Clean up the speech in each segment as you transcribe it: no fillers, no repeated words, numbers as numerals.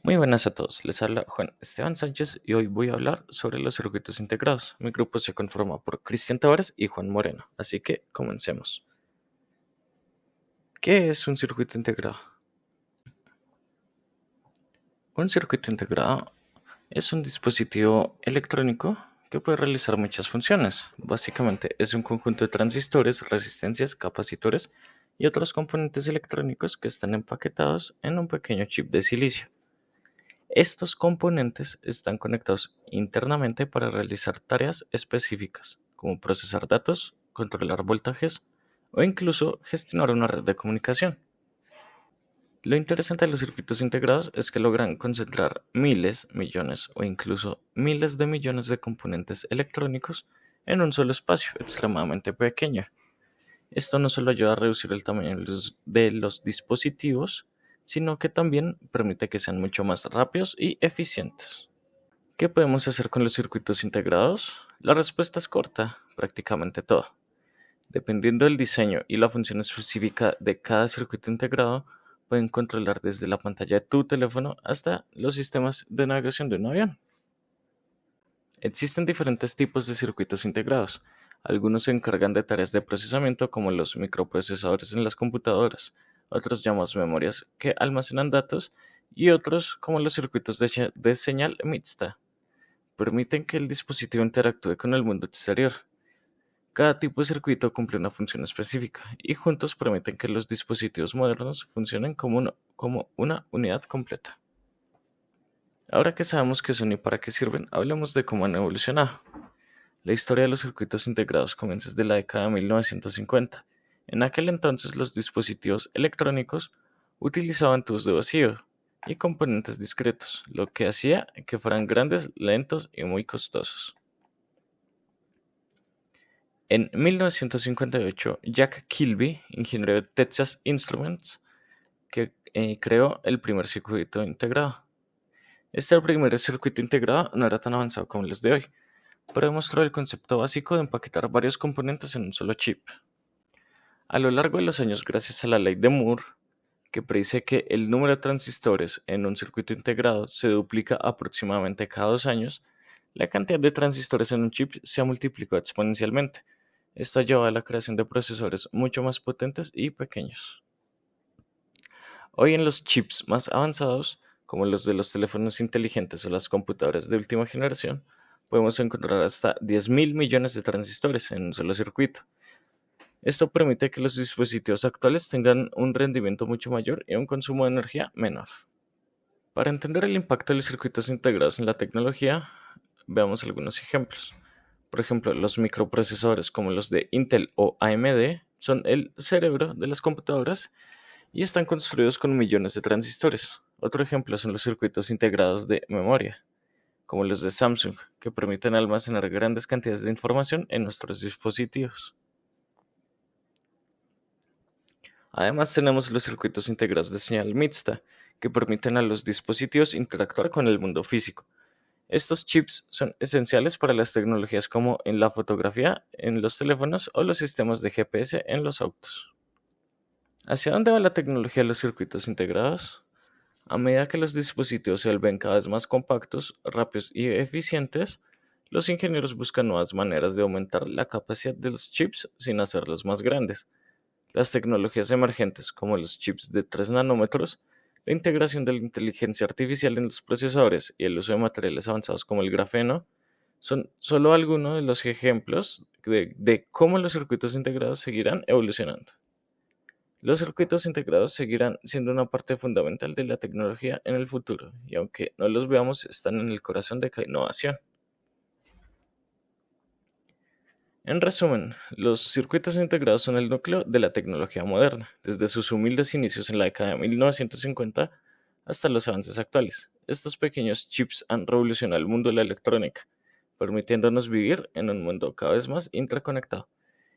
Muy buenas a todos, les habla Juan Esteban Sánchez y hoy voy a hablar sobre los circuitos integrados. Mi grupo se conforma por Cristian Tavares y Juan Moreno, así que comencemos. ¿Qué es un circuito integrado? Un circuito integrado es un dispositivo electrónico que puede realizar muchas funciones. Básicamente es un conjunto de transistores, resistencias, capacitores y otros componentes electrónicos que están empaquetados en un pequeño chip de silicio. Estos componentes están conectados internamente para realizar tareas específicas, como procesar datos, controlar voltajes o incluso gestionar una red de comunicación. Lo interesante de los circuitos integrados es que logran concentrar miles, millones o incluso miles de millones de componentes electrónicos en un solo espacio extremadamente pequeño. Esto no solo ayuda a reducir el tamaño de los dispositivos, sino que también permite que sean mucho más rápidos y eficientes. ¿Qué podemos hacer con los circuitos integrados? La respuesta es corta, prácticamente todo. Dependiendo del diseño y la función específica de cada circuito integrado, pueden controlar desde la pantalla de tu teléfono hasta los sistemas de navegación de un avión. Existen diferentes tipos de circuitos integrados. Algunos se encargan de tareas de procesamiento como los microprocesadores en las computadoras, otros llamados memorias que almacenan datos y otros como los circuitos de señal mixta permiten que el dispositivo interactúe con el mundo exterior. Cada tipo de circuito cumple una función específica y juntos permiten que los dispositivos modernos funcionen como una unidad completa. Ahora que sabemos qué son y para qué sirven, hablemos de cómo han evolucionado. La historia de los circuitos integrados comienza desde la década de 1950. En aquel entonces los dispositivos electrónicos utilizaban tubos de vacío y componentes discretos, lo que hacía que fueran grandes, lentos y muy costosos. En 1958, Jack Kilby, ingeniero de Texas Instruments, creó el primer circuito integrado. Este primer circuito integrado no era tan avanzado como los de hoy, pero demostró el concepto básico de empaquetar varios componentes en un solo chip. A lo largo de los años, gracias a la ley de Moore, que predice que el número de transistores en un circuito integrado se duplica aproximadamente cada 2 años, la cantidad de transistores en un chip se ha multiplicado exponencialmente. Esto ha llevado a la creación de procesadores mucho más potentes y pequeños. Hoy en los chips más avanzados, como los de los teléfonos inteligentes o las computadoras de última generación, podemos encontrar hasta 10.000 millones de transistores en un solo circuito. Esto permite que los dispositivos actuales tengan un rendimiento mucho mayor y un consumo de energía menor. Para entender el impacto de los circuitos integrados en la tecnología, veamos algunos ejemplos. Por ejemplo, los microprocesadores como los de Intel o AMD son el cerebro de las computadoras y están construidos con millones de transistores. Otro ejemplo son los circuitos integrados de memoria, como los de Samsung, que permiten almacenar grandes cantidades de información en nuestros dispositivos. Además, tenemos los circuitos integrados de señal mixta, que permiten a los dispositivos interactuar con el mundo físico. Estos chips son esenciales para las tecnologías como en la fotografía, en los teléfonos o los sistemas de GPS en los autos. ¿Hacia dónde va la tecnología de los circuitos integrados? A medida que los dispositivos se vuelven cada vez más compactos, rápidos y eficientes, los ingenieros buscan nuevas maneras de aumentar la capacidad de los chips sin hacerlos más grandes. Las tecnologías emergentes, como los chips de 3 nanómetros, la integración de la inteligencia artificial en los procesadores y el uso de materiales avanzados como el grafeno, son solo algunos de los ejemplos de cómo los circuitos integrados seguirán evolucionando. Los circuitos integrados seguirán siendo una parte fundamental de la tecnología en el futuro, y aunque no los veamos, están en el corazón de cada innovación. En resumen, los circuitos integrados son el núcleo de la tecnología moderna, desde sus humildes inicios en la década de 1950 hasta los avances actuales. Estos pequeños chips han revolucionado el mundo de la electrónica, permitiéndonos vivir en un mundo cada vez más interconectado.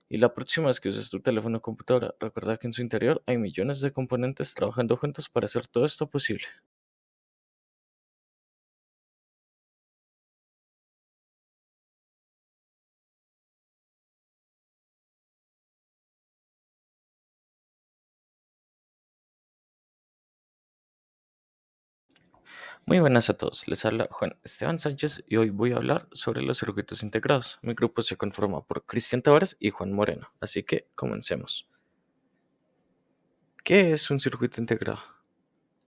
Y la próxima vez que uses tu teléfono o computadora, recuerda que en su interior hay millones de componentes trabajando juntos para hacer todo esto posible. Muy buenas a todos, les habla Juan Esteban Sánchez y hoy voy a hablar sobre los circuitos integrados. Mi grupo se conforma por Cristian Tavares y Juan Moreno, así que comencemos. ¿Qué es un circuito integrado?